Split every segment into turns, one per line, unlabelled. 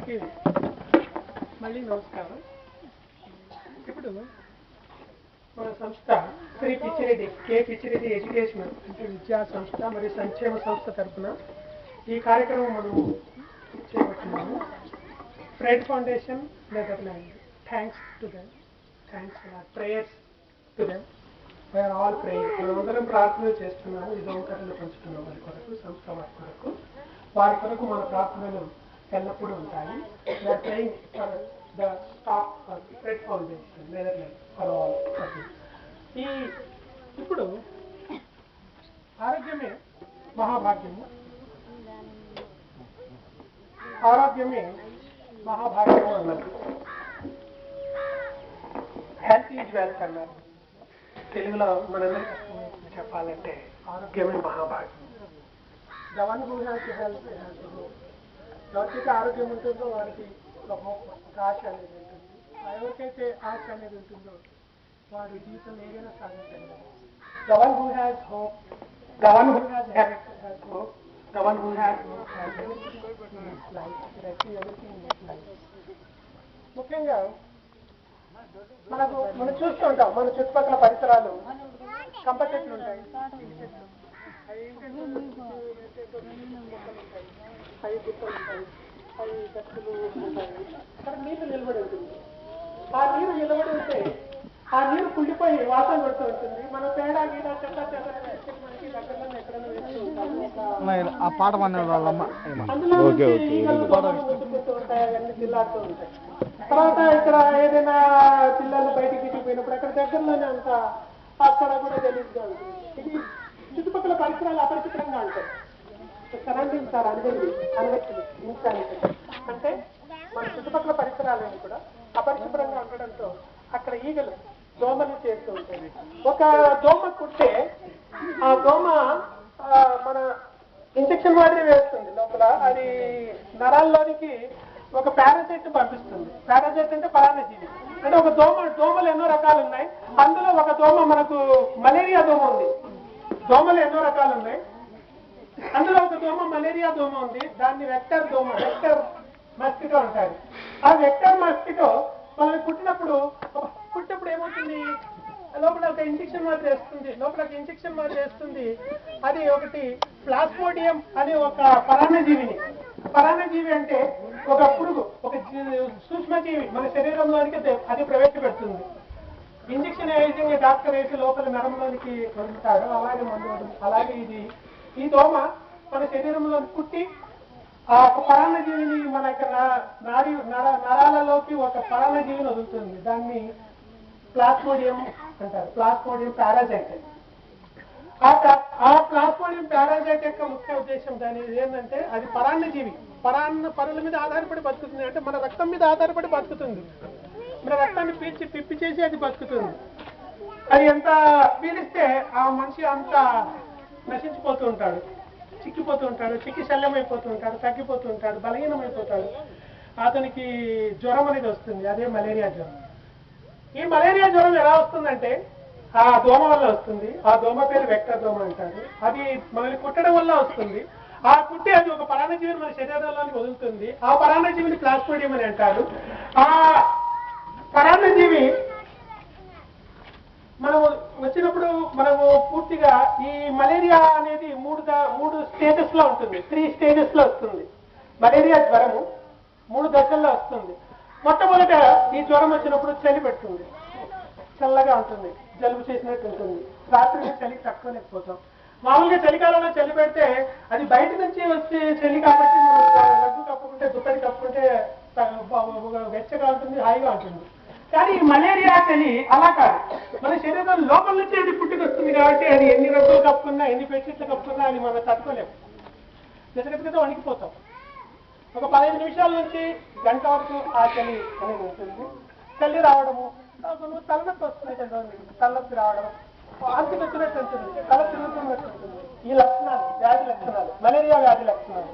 అందరికీ మళ్ళీ నమస్కారం. ఇప్పుడు మన సంస్థ శ్రీ పిచ్చిరెడ్డి కె పిచ్చిరెడ్డి ఎడ్యుకేషన్ అంటే విద్యా సంస్థ మరియు సంక్షేమ సంస్థ తరఫున ఈ కార్యక్రమం మనము చేపడుతున్నాము. Pride foundation Netherland. Thanks to them, thanks prayers to them. We are all praying. మనమందరం ప్రార్థనలు చేస్తున్నాము. ఈ దోమకర్రలు పంచుతున్నాం వారి కొరకు, సంస్థ వారి కొరకు. వారి కొరకు మన ప్రార్థనలు ఎల్లప్పుడూ ఉంటాయి. We're praying for the staff for Pride foundation Netherland for all. ఇప్పుడు ఆరోగ్యమే మహాభాగ్యము, ఆరోగ్యమే మహాభాగ్యము అన్నారు. హెల్త్ ఈజ్ వెల్త్ అన్నారు. తెలుగులో మనందరికీ చెప్పాలంటే ఆరోగ్యమే మహాభాగ్యం. The one who has health has hope. ఎవరికైతే ఆరోగ్యం ఉంటుందో వారికి ఒక ఆశ అనేది ఉంటుంది. ఎవరికైతే ఆశ అనేది ఉంటుందో వాడు జీవితం ఏదైనా సాధించగలరు. The one who has hope, the one who has health has hope, the one who has hope has life. ముఖ్యంగా మనం చూస్తూ ఉంటాం, మన చుట్టుపక్కల పరిసరాలు కంప చెట్లు ఉంటాయి, అవి గుట్టలు ఉంటాయి, అవి గట్టులు ఉంటాయి. అక్కడ నీరు నిలబడి ఉంటుంది. ఆ నీరు నిలబడి ఉంటే ఆ నీరు కుళ్ళిపోయి వాసన పడుతూ ఉంటుంది. మన పేడ గీడ చెత్త మనకి దగ్గరలో ఎక్కడైనా వేస్తూ ఉంటాము.
ఆ పాట
అందులో ముట్టుకుంటూ ఉంటాయి, అవన్నీ చిల్లాడుతూ ఉంటాయి. తర్వాత ఇక్కడ ఏదైనా పిల్లలు బయటికి తీసుకుపోయినప్పుడు అక్కడ దగ్గరలోనే అంత అక్కడ కూడా గలీజ్గా ఉంటుంది. ఇది చుట్టుపక్కల పరిసరాలు అపరిశుభ్రంగా ఉంటాయి. సరౌండింగ్స్ ఆర్ అంటే మన చుట్టుపక్కల పరిసరాలన్నీ కూడా అపరిశుభ్రంగా ఉండడంతో అక్కడ ఈగలు దోమలు చేస్తూ ఉంటాయి. ఒక దోమ కుట్టే ఆ దోమ మన ఇంజక్షన్ మాదిరి వేస్తుంది లోపల. అది నరాల్లోనికి ఒక పారాసైట్ పంపిస్తుంది. పారాసైట్ అంటే పరాన్నజీవి. అంటే ఒక దోమలు ఎన్నో రకాలు ఉన్నాయి. అందులో ఒక దోమ మనకు మలేరియా దోమ ఉంది. దోమలు ఎన్నో రకాలు ఉన్నాయి. అందులో ఒక దోమ మలేరియా దోమ ఉంది. దాన్ని వెక్టర్ దోమ, వెక్టర్ మస్కిటో అంటారు. ఆ వెక్టర్ మస్కిటో మనల్ని కుట్టినప్పుడు ఏమవుతుంది, లోపల ఒక ఇంజక్షన్ మాదిరి వేస్తుంది. లోపల ఇంజక్షన్ మాదిరి వేస్తుంది. అది ఒకటి ప్లాస్మోడియం అనే ఒక పరాన్నజీవి అంటే ఒక పురుగు, ఒక సూక్ష్మజీవి మన శరీరంలోనికి అది ప్రవేశపెడుతుంది. ఇంజక్షన్ ఏ విధంగా డాక్టర్ వేసి లోపల నరంలోనికి వదులుతాడో అలాగే మందు వదులుతుంది. అలాగే ఈ దోమ మన శరీరంలో కుట్టి ఆ ఒక పరాన్నజీవిని మన నరాలలోకి ఒక పరాన్నజీవిని వదులుతుంది. దాన్ని ప్లాస్మోడియం అంటారు. Plasmodium parasite. ఆ ప్లాస్మోడియం పారాసైట్ యొక్క ముఖ్య ఉద్దేశం దాని ఏంటంటే అది పరాన్నజీవి. పరుల మీద ఆధారపడి బతుకుతుంది. అంటే మన రక్తం మీద ఆధారపడి బతుకుతుంది. మన రక్తాన్ని పిప్పి చేసి అది బతుకుతుంది. అది ఎంత పీలిస్తే ఆ మనిషి అంత నశించిపోతూ ఉంటాడు, చిక్కిపోతూ ఉంటాడు, చిక్కి శల్యమైపోతూ ఉంటాడు, తగ్గిపోతూ ఉంటాడు, బలహీనమైపోతాడు. అతనికి జ్వరం అనేది వస్తుంది. అదే మలేరియా జ్వరం. ఈ మలేరియా జ్వరం ఎలా వస్తుందంటే ఆ దోమ వల్ల వస్తుంది. ఆ దోమ పేరు వెక్టర్ దోమ అంటారు. అది మనల్ని కుట్టడం వల్ల వస్తుంది. ఆ కుట్టి అది ఒక పరాన్నజీవిని మన శరీరంలోనికి వదులుతుంది. ఆ పరాన్నజీవిని ప్లాస్మోడియం అని అంటారు. ఆ పరాన్నజీవి మనము వచ్చినప్పుడు మనము పూర్తిగా ఈ మలేరియా అనేది మూడు స్టేజెస్ లో ఉంటుంది. 3 stages లో వస్తుంది. మలేరియా జ్వరము 3 దశల్లో వస్తుంది. మొట్టమొదట ఈ జ్వరం వచ్చినప్పుడు చలి పెడుతుంది, చల్లగా ఉంటుంది, జలుబు చేసినట్టు ఉంటుంది. రాత్రి చలికి తట్టుకోలేకపోతాం. మామూలుగా చలికాలంలో చలి పెడితే అది బయట నుంచి వచ్చే చలి కాబట్టి మనం రగ్గు కప్పుకుంటే, దుప్పటి కప్పుకుంటే వెచ్చగా ఉంటుంది, హాయిగా ఉంటుంది. కానీ ఈ మలేరియా చలి అలా కాదు. మన శరీరం లోపల నుంచి అది పుట్టుకొస్తుంది కాబట్టి అది ఎన్ని రగ్గులు కప్పుకున్నా, ఎన్ని బెడ్షీట్లు కప్పుకున్నా అది మనం తట్టుకోలేము. గతగతగా వణికిపోతాం. ఒక 15 నిమిషాల నుంచి గంట వరకు ఆ చలి అనేది ఉంటుంది. చలి రావడము, తలనొప్పి వస్తుంది, తలనొప్పి రావడం, ఆంతి వచ్చినట్టు ఉంటుంది, తల తిరుగుతున్నట్టు ఉంటుంది. ఈ లక్షణాలు వ్యాధి లక్షణాలు, మలేరియా వ్యాధి లక్షణాలు.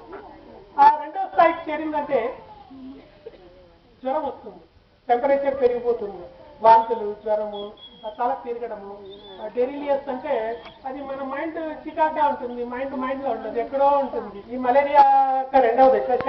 ఆ రెండో స్థాయికి చేరిందంటే జ్వరం వస్తుంది, టెంపరేచర్ పెరిగిపోతుంది, వాంతులు, జ్వరము, తల తిరగడము. డెరిలియస్ అంటే అది మన మైండ్ చికాగ్గా ఉంటుంది, మైండ్ లో ఉండదు, ఎక్కడో ఉంటుంది. ఈ మలేరియా రెండవ దశ.